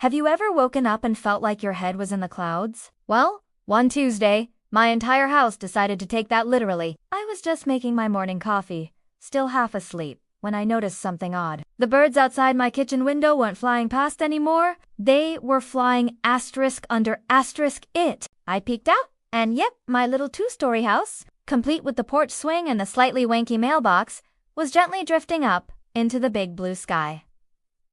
Have you ever woken up and felt like your head was in the clouds? Well, one Tuesday, my entire house decided to take that literally. I was just making my morning coffee, still half asleep, when I noticed something odd. The birds outside my kitchen window weren't flying past anymore. They were flying asterisk under asterisk it. I peeked out, and yep, my little two-story house, complete with the porch swing and the slightly wanky mailbox, was gently drifting up into the big blue sky.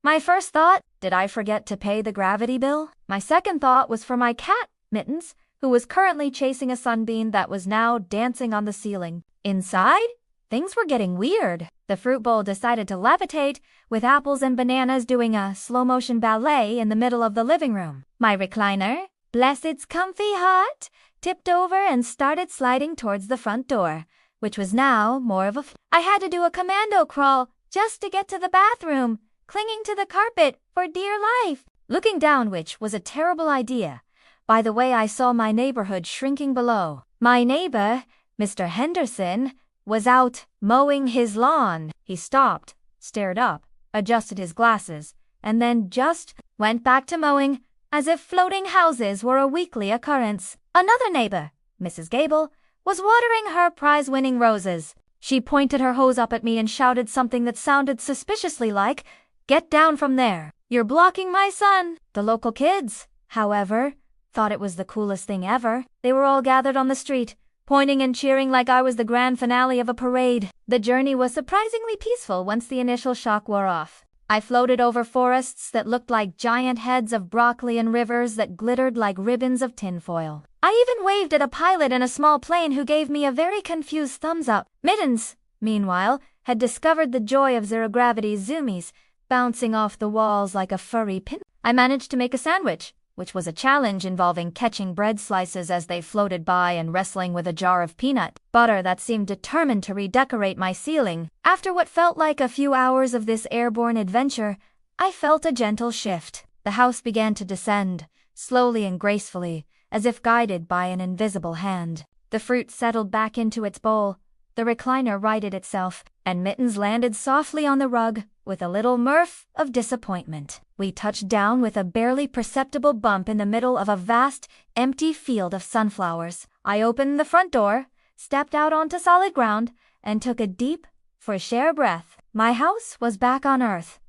My first thought, did I forget to pay the gravity bill? My second thought was for my cat, Mittens, who was currently chasing a sunbeam that was now dancing on the ceiling. Inside, things were getting weird. The fruit bowl decided to levitate, with apples and bananas doing a slow-motion ballet in the middle of the living room. My recliner, bless its comfy heart, tipped over and started sliding towards the front door, which was now more of a I had to do a commando crawl just to get to the bathroom, clinging to the carpet for dear life. Looking down, which was a terrible idea. By the way, I saw my neighborhood shrinking below. My neighbor, Mr. Henderson, was out mowing his lawn. He stopped, stared up, adjusted his glasses, and then just went back to mowing, as if floating houses were a weekly occurrence. Another neighbor, Mrs. Gable, was watering her prize-winning roses. She pointed her hose up at me and shouted something that sounded suspiciously like, "Get down from there. You're blocking my sun." The local kids, however, thought it was the coolest thing ever. They were all gathered on the street, pointing and cheering like I was the grand finale of a parade. The journey was surprisingly peaceful once the initial shock wore off. I floated over forests that looked like giant heads of broccoli and rivers that glittered like ribbons of tinfoil. I even waved at a pilot in a small plane who gave me a very confused thumbs up. Mittens, meanwhile, had discovered the joy of zero-gravity zoomies, bouncing off the walls like a furry pin. I managed to make a sandwich, which was a challenge involving catching bread slices as they floated by and wrestling with a jar of peanut butter that seemed determined to redecorate my ceiling. After what felt like a few hours of this airborne adventure, I felt a gentle shift. The house began to descend, slowly and gracefully, as if guided by an invisible hand. The fruit settled back into its bowl, the recliner righted itself, and Mittens landed softly on the rug with a little mirth of disappointment. We touched down with a barely perceptible bump in the middle of a vast, empty field of sunflowers. I opened the front door, stepped out onto solid ground, and took a deep, fresh air breath. My house was back on Earth,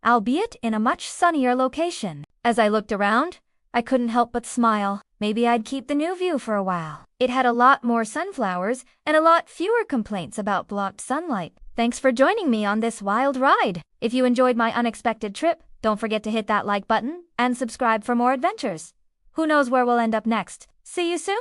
albeit in a much sunnier location. As I looked around, I couldn't help but smile. Maybe I'd keep the new view for a while. It had a lot more sunflowers and a lot fewer complaints about blocked sunlight. Thanks for joining me on this wild ride. If you enjoyed my unexpected trip, don't forget to hit that like button and subscribe for more adventures. Who knows where we'll end up next? See you soon!